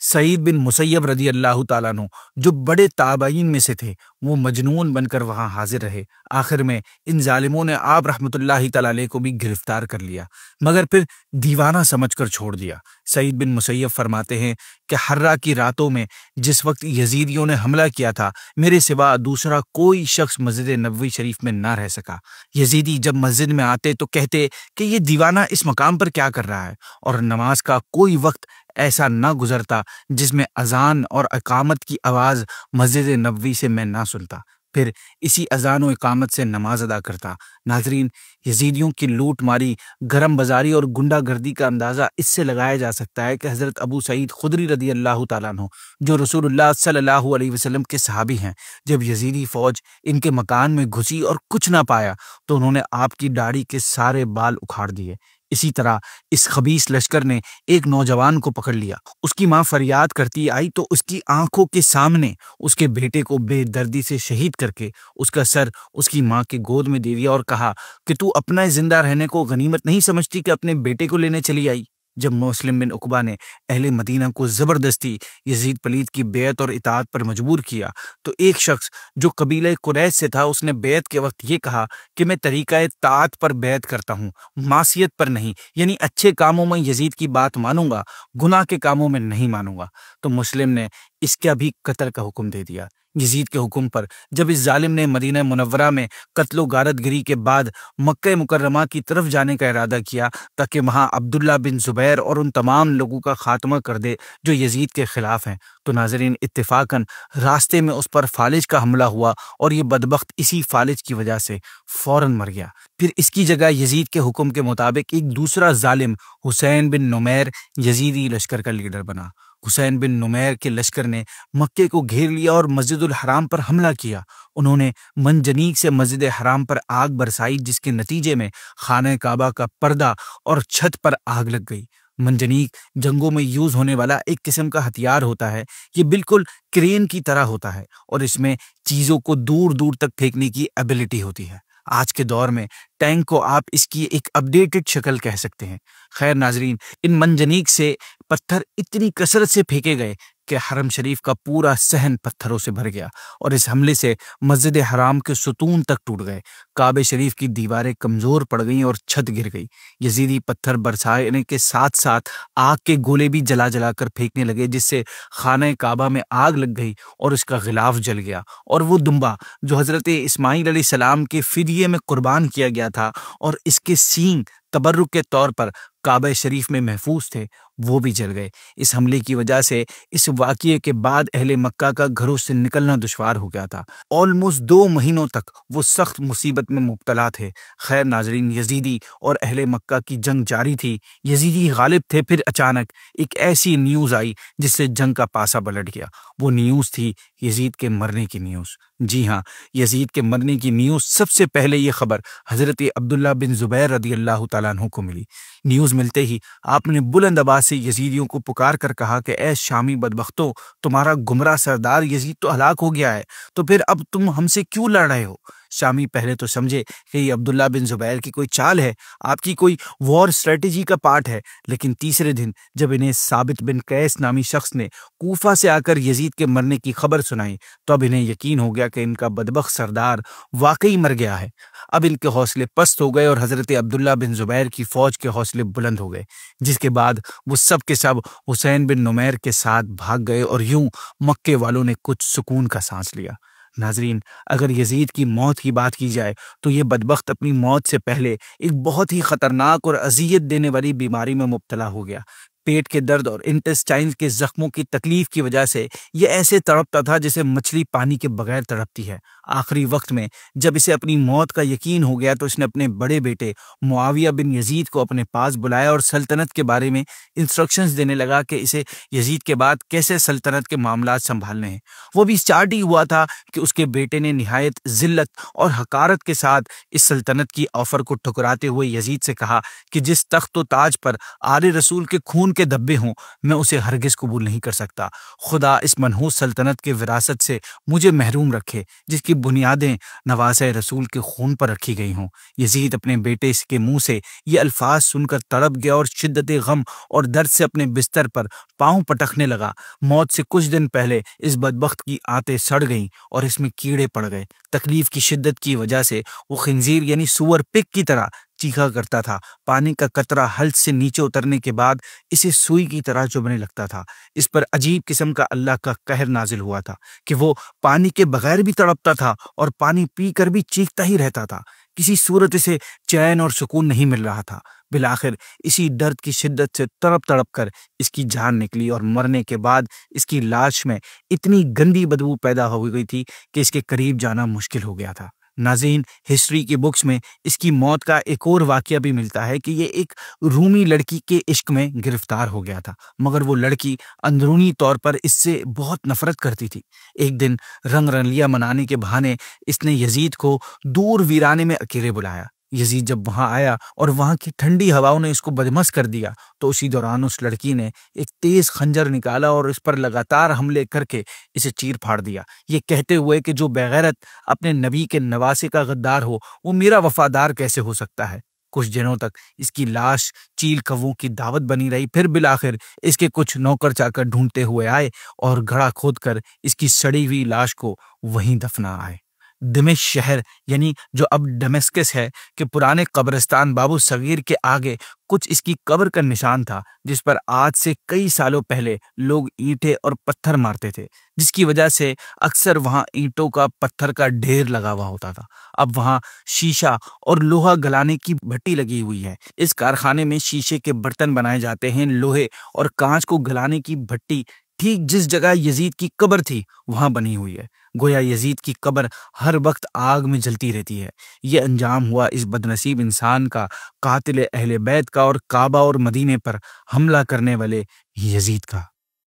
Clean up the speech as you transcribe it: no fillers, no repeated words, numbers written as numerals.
سعید بن مسیب رضی اللہ تعالیٰ عنہ جو بڑے تابعین میں سے تھے وہ مجنون بن کر وہاں حاضر رہے۔ آخر میں ان ظالموں نے آپ رحمۃ اللہ تعالیٰ علیہ کو بھی گرفتار کر لیا مگر پھر دیوانہ سمجھ کر چھوڑ دیا۔ سعید بن مسیب فرماتے ہیں کہ حرہ کی راتوں میں جس وقت یزیدیوں نے حملہ کیا تھا میرے سوا دوسرا کوئی شخص مسجد نبوی شریف میں نہ رہ سکا۔ یزیدی جب مسجد میں آتے تو کہتے کہ یہ دیوانہ اس مقام پر کیا کر رہا ہے، اور نماز کا کوئی وقت ایسا نہ گزرتا جس میں اذان اور اقامت کی آواز مسجد نبوی سے میں نہ سنتا، پھر اسی اذان و اقامت سے نماز ادا کرتا۔ ناظرین، یزیدیوں کی لوٹ ماری، گرم بازاری اور گنڈا گردی کا اندازہ اس سے لگایا جا سکتا ہے کہ حضرت ابو سعید خدری رضی اللہ تعالیٰ عنہ جو رسول اللہ صلی اللہ علیہ وسلم کے صحابی ہیں، جب یزیدی فوج ان کے مکان میں گھسی اور کچھ نہ پایا تو انہوں نے آپ کی داڑھی کے سارے بال اکھاڑ دیے۔ اسی طرح اس خبیث لشکر نے ایک نوجوان کو پکڑ لیا، اس کی ماں فریاد کرتی آئی تو اس کی آنکھوں کے سامنے اس کے بیٹے کو بے دردی سے شہید کر کے اس کا سر اس کی ماں کے گود میں دے دیا اور کہا کہ تو اپنا زندہ رہنے کو غنیمت نہیں سمجھتی کہ اپنے بیٹے کو لینے چلی آئی۔ جب مسلم بن عقبہ نے اہل مدینہ کو زبردستی یزید پلید کی بیعت اور اطاعت پر مجبور کیا تو ایک شخص جو قبیلہ قریش سے تھا اس نے بیعت کے وقت یہ کہا کہ میں طریقہ طاعت پر بیعت کرتا ہوں، معصیت پر نہیں، یعنی اچھے کاموں میں یزید کی بات مانوں گا، گناہ کے کاموں میں نہیں مانوں گا۔ تو مسلم نے اس کا بھی قتل کا حکم دے دیا۔ یزید کے حکم پر جب اس ظالم نے مدینہ منورہ میں قتل و غارت گری کے بعد مکہ مکرمہ کی طرف جانے کا ارادہ کیا تاکہ وہاں عبداللہ بن زبیر اور ان تمام لوگوں کا خاتمہ کر دے جو یزید کے خلاف ہیں، تو ناظرین اتفاقاً راستے میں اس پر فالج کا حملہ ہوا اور یہ بدبخت اسی فالج کی وجہ سے فوراً مر گیا۔ پھر اس کی جگہ یزید کے حکم کے مطابق ایک دوسرا ظالم حسین بن نمیر یزیدی لشکر کا لیڈر بنا۔ حسین بن نمیر کے لشکر نے مکے کو گھیر لیا اور مسجد الحرام پر حملہ کیا۔ انہوں نے منجنیق سے مسجد حرام پر آگ برسائی جس کے نتیجے میں خانہ کعبہ کا پردہ اور چھت پر آگ لگ گئی۔ منجنیق جنگوں میں یوز ہونے والا ایک قسم کا ہتھیار ہوتا ہے، یہ بالکل کرین کی طرح ہوتا ہے اور اس میں چیزوں کو دور دور تک پھینکنے کی ایبلٹی ہوتی ہے۔ آج کے دور میں ٹینک کو آپ اس کی ایک اپڈیٹڈ شکل کہہ سکتے ہیں۔ خیر ناظرین، ان منجنیق سے پتھر اتنی کثرت سے پھینکے گئے کہ حرم شریف کا پورا صحن پتھروں سے بھر گیا اور اس حملے سے مسجد حرام کے ستون تک ٹوٹ گئے، کعبہ شریف کی دیواریں کمزور پڑ گئیں اور چھت گر گئی۔ یزیدی پتھر برسانے کے ساتھ ساتھ آگ کے گولے بھی جلا جلا کر پھینکنے لگے جس سے خانہ کعبہ میں آگ لگ گئی اور اس کا غلاف جل گیا، اور وہ دمبا جو حضرت اسماعیل علیہ السلام کے فدیے میں قربان کیا گیا تھا اور اس کے سینگ تبرک کے طور پر کعبہ شریف میں محفوظ تھے وہ بھی جل گئے۔ اس حملے کی وجہ سے اس واقعے کے بعد اہل مکہ کا گھروں سے نکلنا دشوار ہو گیا تھا۔ آلموسٹ 2 مہینوں تک وہ سخت مصیبت میں مبتلا تھے۔ خیر ناظرین، یزیدی اور اہل مکہ کی جنگ جاری تھی، یزیدی غالب تھے۔ پھر اچانک ایک ایسی نیوز آئی جس سے جنگ کا پاسا پلٹ گیا۔ وہ نیوز تھی یزید کے مرنے کی نیوز۔ جی ہاں، یزید کے مرنے کی نیوز سب سے پہلے یہ خبر حضرت عبداللہ بن زبیر رضی اللہ تعالیٰ عنہ کو ملی۔ نیوز ملتے ہی آپ نے بلند آواز سے یزیدیوں کو پکار کر کہا کہ اے شامی بدبختوں، تمہارا گمراہ سردار یزید تو ہلاک ہو گیا ہے، تو پھر اب تم ہم سے کیوں لڑ رہے ہو؟ شامی پہلے تو سمجھے کہ یہ عبداللہ بن زبیر کی کوئی چال ہے، آپ کی کوئی وار اسٹریٹجی کا پارٹ ہے، لیکن تیسرے دن جب انہیں ثابت بن قیس نامی شخص نے کوفہ سے آ کر یزید کے مرنے کی خبر سنائی تو اب انہیں یقین ہو گیا کہ ان کا بدبخت سردار واقعی مر گیا ہے۔ اب ان کے حوصلے پست ہو گئے اور حضرت عبداللہ بن زبیر کی فوج کے حوصلے بلند ہو گئے، جس کے بعد وہ سب کے سب حسین بن نمیر کے ساتھ بھاگ گئے اور یوں مکے والوں نے کچھ سکون کا سانس لیا۔ ناظرین، اگر یزید کی موت کی بات کی جائے تو یہ بدبخت اپنی موت سے پہلے ایک بہت ہی خطرناک اور اذیت دینے والی بیماری میں مبتلا ہو گیا۔ پیٹ کے درد اور انٹسٹائن کے زخموں کی تکلیف کی وجہ سے یہ ایسے تڑپتا تھا جیسے مچھلی پانی کے بغیر تڑپتی ہے۔ آخری وقت میں جب اسے اپنی موت کا یقین ہو گیا تو اس نے اپنے بڑے بیٹے معاویہ بن یزید کو اپنے پاس بلایا اور سلطنت کے بارے میں انسٹرکشنز دینے لگا کہ اسے یزید کے بعد کیسے سلطنت کے معاملات سنبھالنے ہیں۔ وہ بھی اسٹارٹ ہی ہوا تھا کہ اس کے بیٹے نے نہایت ذلت اور حقارت کے ساتھ اس سلطنت کی آفر کو ٹھکراتے ہوئے یزید سے کہا کہ جس تخت و تاج پر آل رسول کے خون کے دبے ہوں میں اسے ہرگز قبول نہیں کر سکتا۔ خدا اس منحوس سلطنت کے وراثت سے مجھے محروم رکھے جس کی بنیادیں نواسۂ رسول کے خون پر رکھی گئی ہوں۔ یزید اپنے بیٹے کے منہ سے یہ الفاظ سن کر تڑپ گیا اور شدت غم اور درد سے اپنے بستر پر پاؤں پٹکنے لگا۔ موت سے کچھ دن پہلے اس بدبخت کی آنتیں سڑ گئیں اور اس میں کیڑے پڑ گئے۔ تکلیف کی شدت کی وجہ سے وہ خنزیر یعنی سور پک کی طرح چیخا کرتا تھا۔ پانی کا قطرہ حلق سے نیچے اترنے کے بعد اسے سوئی کی طرح چبھنے لگتا تھا۔ اس پر عجیب قسم کا اللہ کا قہر نازل ہوا تھا کہ وہ پانی کے بغیر بھی تڑپتا تھا اور پانی پی کر بھی چیختا ہی رہتا تھا۔ کسی صورت اسے چین اور سکون نہیں مل رہا تھا۔ بالآخر اسی درد کی شدت سے تڑپ تڑپ کر اس کی جان نکلی اور مرنے کے بعد اس کی لاش میں اتنی گندی بدبو پیدا ہو گئی تھی کہ اس کے قریب جانا مشکل ہو گیا تھا۔ ناظرین، ہسٹری کی بکس میں اس کی موت کا ایک اور واقعہ بھی ملتا ہے کہ یہ ایک رومی لڑکی کے عشق میں گرفتار ہو گیا تھا، مگر وہ لڑکی اندرونی طور پر اس سے بہت نفرت کرتی تھی۔ ایک دن رنگ رلیاں منانے کے بہانے اس نے یزید کو دور ویرانے میں اکیلے بلایا۔ یزید جب وہاں آیا اور وہاں کی ٹھنڈی ہواؤں نے اس کو بدمست کر دیا تو اسی دوران اس لڑکی نے ایک تیز خنجر نکالا اور اس پر لگاتار حملے کر کے اسے چیر پھاڑ دیا، یہ کہتے ہوئے کہ جو بغیرت اپنے نبی کے نواسے کا غدار ہو وہ میرا وفادار کیسے ہو سکتا ہے۔ کچھ دنوں تک اس کی لاش چیل کووں کی دعوت بنی رہی، پھر بالآخر اس کے کچھ نوکر چاکر ڈھونڈتے ہوئے آئے اور گڑھا کھود کر اس کی سڑی ہوئی لاش کو وہیں دفنا آئے۔ دمشق شہر یعنی جو اب ڈمیسکس ہے کہ پرانے قبرستان بابو صغیر کے آگے کچھ اس کی قبر کا نشان تھا جس پر آج سے کئی سالوں پہلے لوگ اینٹیں اور پتھر مارتے تھے، جس کی وجہ سے اکثر وہاں اینٹوں کا پتھر کا ڈھیر لگا ہوا ہوتا تھا۔ اب وہاں شیشہ اور لوہا گلانے کی بھٹی لگی ہوئی ہے۔ اس کارخانے میں شیشے کے برتن بنائے جاتے ہیں۔ لوہے اور کانچ کو گلانے کی بھٹی ٹھیک جس جگہ یزید کی قبر تھی وہاں بنی ہوئی ہے، گویا یزید کی قبر ہر وقت آگ میں جلتی رہتی ہے۔ یہ انجام ہوا اس بدنصیب انسان کا، قاتل اہل بیت کا اور کعبہ اور مدینے پر حملہ کرنے والے یزید کا۔